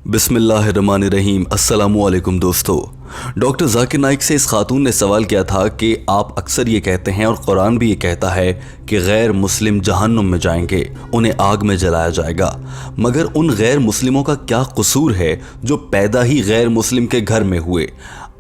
बिस्मिल्लाहिर्रहमानिर्रहीम। अस्सलामु अलैकुम दोस्तों। डॉक्टर जाकिर नाइक से इस खातून ने सवाल किया था कि आप अक्सर ये कहते हैं और कुरान भी ये कहता है कि गैर मुस्लिम जहन्नुम में जाएंगे, उन्हें आग में जलाया जाएगा, मगर उन गैर मुस्लिमों का क्या कसूर है जो पैदा ही गैर मुस्लिम के घर में हुए।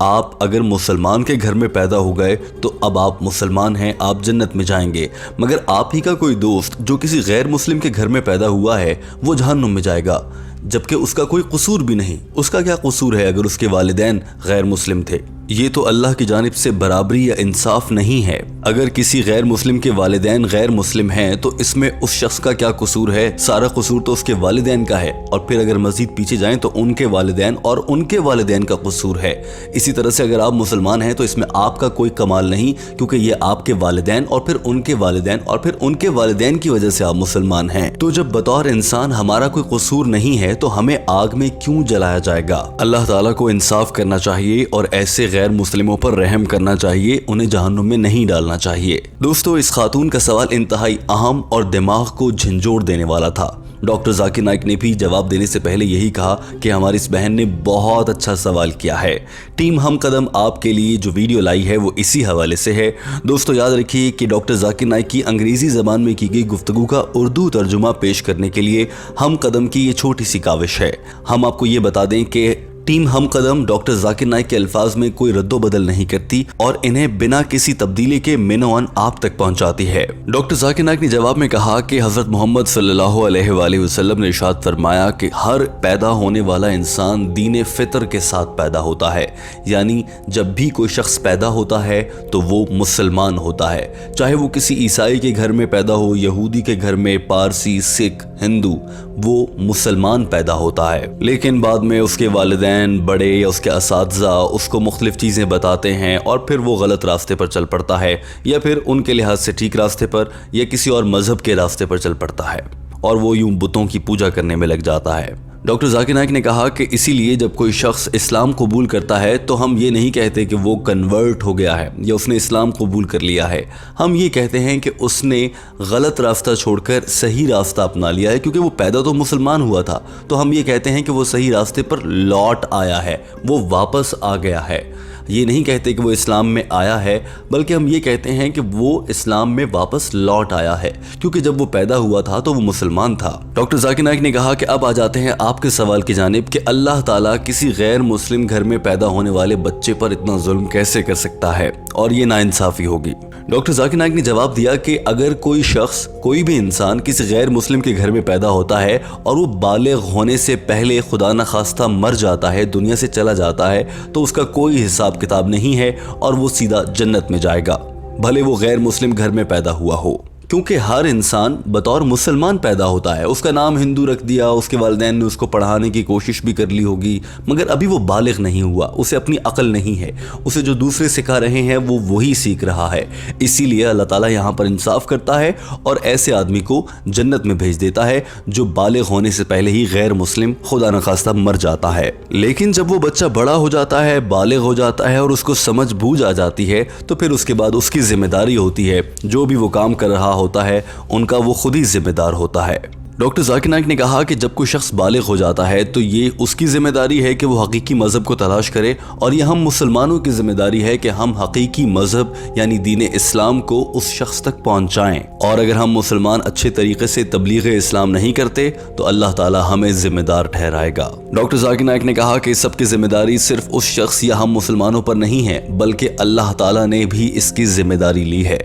आप अगर मुसलमान के घर में पैदा हो गए तो अब आप मुसलमान हैं, आप जन्नत में जाएंगे, मगर आप ही का कोई दोस्त जो किसी गैर मुस्लिम के घर में पैदा हुआ है वो जहन्नुम में जाएगा, जबकि उसका कोई कसूर भी नहीं। उसका क्या कसूर है अगर उसके वालिदैन गैर मुस्लिम थे? ये तो अल्लाह की जानिब से बराबरी या इंसाफ नहीं है। अगर किसी गैर मुस्लिम के वालिदैन गैर मुस्लिम हैं तो इसमें उस शख्स का क्या कसूर है? सारा कसूर तो उसके वालिदैन का है। और फिर अगर मजीद पीछे जाएं तो उनके वालिदैन और उनके वालिदैन का कसूर है। इसी तरह से अगर आप मुसलमान हैं तो इसमें आपका कोई कमाल नहीं, क्योंकि ये आपके वालिदैन और फिर उनके वालिदैन और फिर उनके वालिदैन की वजह से आप मुसलमान हैं। तो जब बतौर इंसान हमारा कोई कसूर नहीं है तो हमें आग में क्यों जलाया जाएगा? अल्लाह ताला को इंसाफ करना चाहिए और ऐसे गैर मुस्लिमों पर रहम करना चाहिए, उन्हें जहन्नुम में नहीं डालना चाहिए। दोस्तों, इस खातून का सवाल इंतहाई अहम और दिमाग को झंझोड़ देने वाला था। डॉक्टर जाकिर नाइक ने भी जवाब देने से पहले यही कहा कि हमारी इस बहन ने बहुत अच्छा सवाल किया है। टीम हम कदम आपके लिए जो वीडियो लाई है वो इसी हवाले से है। दोस्तों, याद रखिए कि डॉक्टर जाकिर नाइक की अंग्रेजी ज़बान में की गई गुफ्तगू का उर्दू तर्जुमा पेश करने के लिए हम कदम की ये छोटी सी काविश है। हम आपको ये बता दें कि टीम हम कदम डॉक्टर जाकिर नाइक के अल्फाज में कोई रद्दो बदल नहीं करती और इन्हें बिना किसी तब्दीली के मिनोअन आप तक पहुंचाती है। डॉक्टर जाकिर नाइक ने जवाब में कहा कि हजरत मोहम्मद सल्लल्लाहु अलैहि वसल्लम ने इरशाद फरमाया कि हर पैदा होने वाला इंसान दीन फितर के साथ पैदा होता है, यानी जब भी कोई शख्स पैदा होता है तो वो मुसलमान होता है, चाहे वो किसी ईसाई के घर में पैदा हो, यहूदी के घर में, पारसी, सिख, हिंदू, वो मुसलमान पैदा होता है। लेकिन बाद में उसके वालिदैन, बड़े या उसके असातिज़ा उसको मुख्तलिफ चीज़ें बताते हैं और फिर वो गलत रास्ते पर चल पड़ता है, या फिर उनके लिहाज से ठीक रास्ते पर या किसी और मज़हब के रास्ते पर चल पड़ता है और वो यूं बुतों की पूजा करने में लग जाता है। डॉक्टर जाकिर नाइक ने कहा कि इसीलिए जब कोई शख्स इस्लाम कबूल करता है तो हम ये नहीं कहते कि वो कन्वर्ट हो गया है या उसने इस्लाम कबूल कर लिया है। हम ये कहते हैं कि उसने गलत रास्ता छोड़कर सही रास्ता अपना लिया है, क्योंकि वो पैदा तो मुसलमान हुआ था। तो हम ये कहते हैं कि वो सही रास्ते पर लौट आया है, वो वापस आ गया है। ये नहीं कहते कि वो इस्लाम में आया है, बल्कि हम ये कहते हैं कि वो इस्लाम में वापस लौट आया है, क्योंकि जब वो पैदा हुआ था तो वो मुसलमान था। डॉक्टर जाकिर नाइक ने कहा कि अब आ जाते हैं आपके सवाल की जानिब कि अल्लाह ताला किसी गैर मुस्लिम घर में पैदा होने वाले बच्चे पर इतना जुल्म कैसे कर सकता है और ये नाइंसाफ़ी होगी। डॉक्टर जाकिर नाइक ने जवाब दिया कि अगर कोई शख्स, कोई भी इंसान किसी गैर मुस्लिम के घर में पैदा होता है और वो बालिग होने से पहले खुदा न खास्ता मर जाता है, दुनिया से चला जाता है, तो उसका कोई हिसाब किताब नहीं है और वो सीधा जन्नत में जाएगा, भले वो गैर मुस्लिम घर में पैदा हुआ हो। क्योंकि हर इंसान बतौर मुसलमान पैदा होता है। उसका नाम हिंदू रख दिया, उसके वालिदैन ने उसको पढ़ाने की कोशिश भी कर ली होगी, मगर अभी वो बालिग नहीं हुआ, उसे अपनी अकल नहीं है, उसे जो दूसरे सिखा रहे हैं वो वही सीख रहा है। इसीलिए अल्लाह ताला यहाँ पर इंसाफ करता है और ऐसे आदमी को जन्नत में भेज देता है जो बालिग होने से पहले ही गैर मुस्लिम खुदा न खास्ता मर जाता है। लेकिन जब वो बच्चा बड़ा हो जाता है, बालिग हो जाता है और उसको समझ बूझ आ जाती है, तो फिर उसके बाद उसकी जिम्मेदारी होती है, जो भी वो काम कर रहा होता है उनका वो खुद ही जिम्मेदार होता है। डॉक्टर जाकिर नाइक ने कहा कि जब कोई शख्स बालिग हो जाता है तो ये उसकी जिम्मेदारी है कि वो हकीकी मज़हब को तलाश करे, और ये हम मुसलमानों की जिम्मेदारी है कि हम हकीकी मज़हब यानी दीन इस्लाम को उस शख्स तक पहुँचाएँ। और अगर हम मुसलमान अच्छे तरीके से तबलीग इस्लाम नहीं करते तो अल्लाह ताला हमें जिम्मेदार ठहराएगा। डॉक्टर जाकिर नाइक ने कहा कि इस सब की जिम्मेदारी सिर्फ उस शख्स या हम मुसलमानों पर नहीं है, बल्कि अल्लाह ताला ने भी इसकी जिम्मेदारी ली है।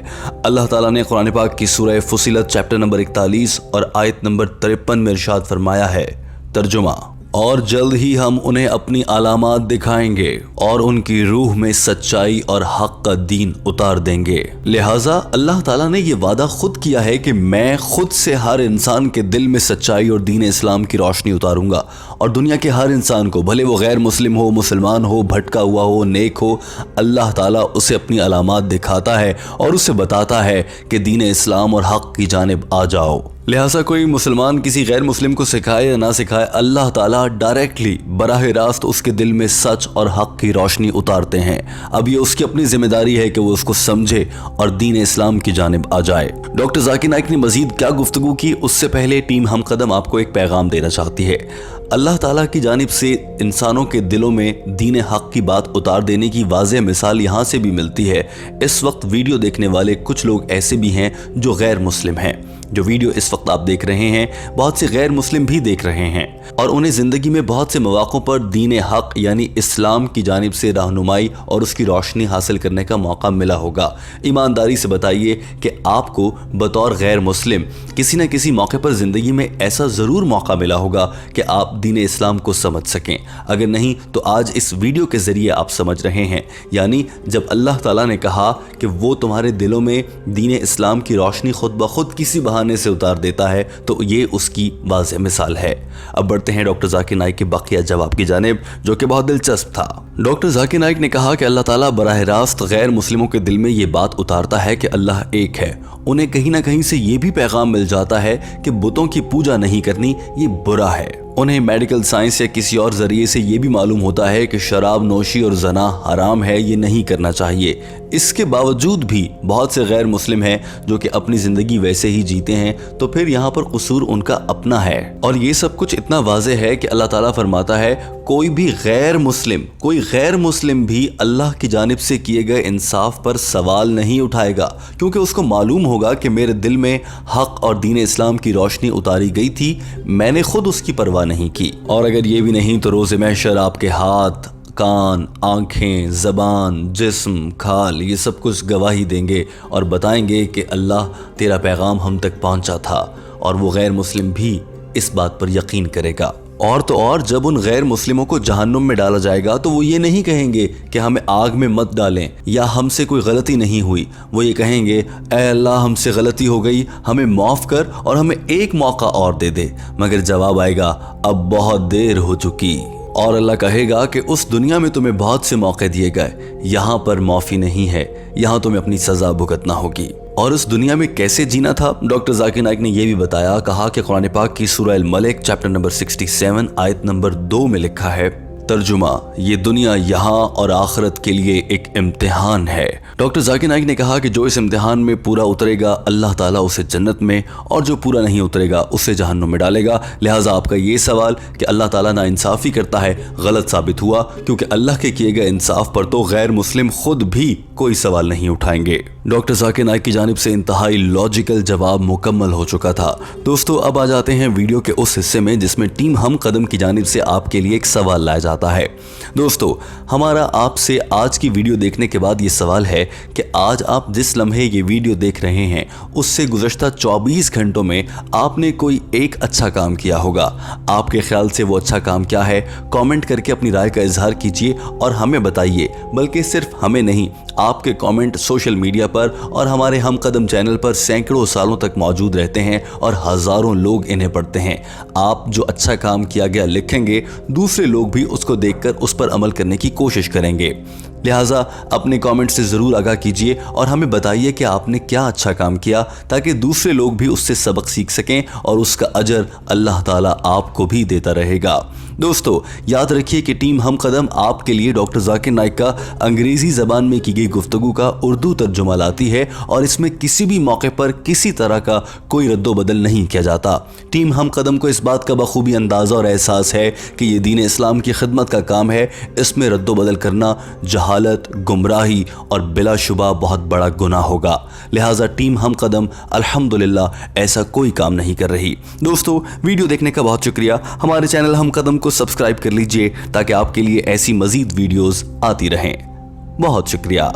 अल्लाह ताला ने कुरान पाक की सूरह फुसिलत चैप्टर नंबर 41 और आयत नंबर 53 में इरशाद फरमाया है, तर्जुमा, और जल्द ही हम उन्हें अपनी अलामात दिखाएंगे और उनकी रूह में सच्चाई और हक का दीन उतार देंगे। लिहाजा अल्लाह ताला ने ये वादा खुद किया है कि मैं खुद से हर इंसान के दिल में सच्चाई और दीन इस्लाम की रोशनी उतारूंगा, और दुनिया के हर इंसान को, भले वो गैर मुस्लिम हो, मुसलमान हो, भटका हुआ हो, नेक हो, अल्लाह ताला उसे अपनी अलामात दिखाता है और उसे बताता है कि दीन इस्लाम और हक की जानिब आ जाओ। लिहाजा कोई मुसलमान किसी गैर मुस्लिम को सिखाए या ना सिखाए, अल्लाह ताला डायरेक्टली बराह रास्त उसके दिल में सच और हक की रोशनी उतारते हैं। अब ये उसकी अपनी जिम्मेदारी है कि वो उसको समझे और दीन इस्लाम की जानिब आ जाए। डॉक्टर जाकिर नाइक ने मजीद क्या गुफ्तगू की, उससे पहले टीम हम कदम आपको एक पैगाम देना चाहती है। اللہ ताला की जानिब से इंसानों के दिलों में दीन हक की बात उतार देने की वाज़ेह मिसाल यहाँ से भी मिलती है। इस वक्त वीडियो देखने वाले कुछ लोग ऐसे भी हैं जो गैर मुस्लिम हैं। जो वीडियो इस वक्त आप देख रहे हैं बहुत से गैर मुस्लिम भी देख रहे हैं और उन्हें ज़िंदगी में बहुत से मौक़ों पर दीन हक यानी इस्लाम की जानिब से रहनुमाई और उसकी रोशनी हासिल करने का मौका मिला होगा। ईमानदारी से बताइए कि आपको बतौर गैर मुस्लिम किसी न किसी मौके पर ज़िंदगी में ऐसा ज़रूर मौका मिला होगा कि आप दीन इस्लाम को समझ सकें। अगर नहीं तो आज इस वीडियो के ज़रिए आप समझ रहे हैं। यानी जब अल्लाह ताला ने कहा कि वो तुम्हारे दिलों में दीन इस्लाम की रोशनी खुद ब खुद किसी बहाने से उतार देता है, तो ये उसकी वाज़ेह मिसाल है। अब बढ़ते हैं डॉक्टर जाकिर नाइक के बकिया जवाब की जानिब, जो कि बहुत दिलचस्प था। डॉक्टर जाकिर नाइक ने कहा कि अल्लाह ताला बराह रास्त गैर मुस्लिमों के दिल में ये बात उतारता है कि अल्लाह एक है। उन्हें कहीं ना कहीं से ये भी पैगाम मिल जाता है कि बुतों की पूजा नहीं करनी ये बुरा है। उन्हें मेडिकल साइंस या किसी और ज़रिए से ये भी मालूम होता है कि शराब नोशी और जना हराम है, ये नहीं करना चाहिए। इसके बावजूद भी बहुत से गैर मुस्लिम हैं जो कि अपनी ज़िंदगी वैसे ही जीते हैं, तो फिर यहाँ पर कसूर उनका अपना है। और ये सब कुछ इतना वाज़ेह है कि अल्लाह ताला फरमाता है कोई गैर मुस्लिम भी अल्लाह की जानिब से किए गए इंसाफ पर सवाल नहीं उठाएगा, क्योंकि उसको मालूम होगा कि मेरे दिल में हक और दीन इस्लाम की रोशनी उतारी गई थी, मैंने खुद उसकी परवाह नहीं की। और अगर ये भी नहीं तो रोज़े महशर आपके हाथ, कान, आँखें, ज़बान, जिस्म, खाल ये सब कुछ गवाही देंगे और बताएंगे कि अल्लाह तेरा पैगाम हम तक पहुँचा था। और वो गैर मुस्लिम भी इस बात पर यकीन करेगा। और तो और जब उन गैर मुस्लिमों को जहन्नुम में डाला जाएगा तो वो ये नहीं कहेंगे कि हमें आग में मत डालें या हमसे कोई गलती नहीं हुई। वो ये कहेंगे ऐ अल्लाह हमसे गलती हो गई, हमें माफ़ कर और हमें एक मौका और दे दे। मगर जवाब आएगा अब बहुत देर हो चुकी। और अल्लाह कहेगा कि उस दुनिया में तुम्हें बहुत से मौके दिए गए, यहाँ पर माफ़ी नहीं है, यहाँ तुम्हें अपनी सज़ा भुगतना होगी। और उस दुनिया में कैसे जीना था डॉक्टर जाकिर नाइक ने यह भी बताया। कहा कि कुरान पाक की सूरह अल मलिक चैप्टर नंबर 67 आयत नंबर 2 में लिखा है, तर्जुमा, ये दुनिया यहाँ और आखिरत के लिए एक इम्तिहान है। डॉक्टर जाकिर नाइक ने कहा कि जो इस इम्तिहान में पूरा उतरेगा अल्लाह ताला उसे जन्नत में और जो पूरा नहीं उतरेगा उसे जहन्नुम में डालेगा। लिहाजा आपका ये सवाल कि अल्लाह ताला नाइंसाफ़ी करता है गलत साबित हुआ, क्योंकि अल्लाह के किए गए इंसाफ पर तो गैर मुस्लिम खुद भी कोई सवाल नहीं उठाएंगे। डॉक्टर जाकिर नाइक की जानिब से इंतहाई लॉजिकल जवाब मुकम्मल हो चुका था। दोस्तों अब आ जाते हैं वीडियो के उस हिस्से में जिसमें टीम हम कदम की जानिब से आपके लिए एक सवाल लाया जाता है। दोस्तों हमारा आपसे आज की वीडियो देखने के बाद ये सवाल है कि आज आप जिस लम्हे ये वीडियो देख रहे हैं उससे गुज़श्ता 24 घंटों में आपने कोई एक अच्छा काम किया होगा। आपके ख्याल से वो अच्छा काम क्या है? कमेंट करके अपनी राय का इजहार कीजिए और हमें बताइए। बल्कि सिर्फ हमें नहीं, आपके कमेंट सोशल मीडिया पर और हमारे हम कदम चैनल पर सैकड़ों सालों तक मौजूद रहते हैं और हज़ारों लोग इन्हें पढ़ते हैं। आप जो अच्छा काम किया गया लिखेंगे, दूसरे लोग भी उसको देखकर उस पर अमल करने की कोशिश करेंगे। लिहाजा अपने कमेंट से ज़रूर आगाह कीजिए और हमें बताइए कि आपने क्या अच्छा काम किया, ताकि दूसरे लोग भी उससे सबक सीख सकें और उसका अजर अल्लाह ताला आपको भी देता रहेगा। दोस्तों याद रखिए कि टीम हम कदम आपके लिए डॉक्टर जाकिर नाइक का अंग्रेज़ी ज़बान में की गई गुफ्तगू का उर्दू तर्जुमा लाती है और इसमें किसी भी मौके पर किसी तरह का कोई रद्दो बदल नहीं किया जाता। टीम हम कदम को इस बात का बखूबी अंदाज़ा और एहसास है कि ये दीन इस्लाम की खिदमत का काम है। इसमें रद्दो बदल करना जहालत, गुमराही और बिलाशुबा बहुत बड़ा गुनाह होगा। लिहाजा टीम हम कदम अल्हम्दुलिल्लाह ऐसा कोई काम नहीं कर रही। दोस्तों वीडियो देखने का बहुत शुक्रिया। हमारे चैनल हम कदम को सब्सक्राइब कर लीजिए ताकि आपके लिए ऐसी मज़ीद वीडियोस आती रहें। बहुत शुक्रिया।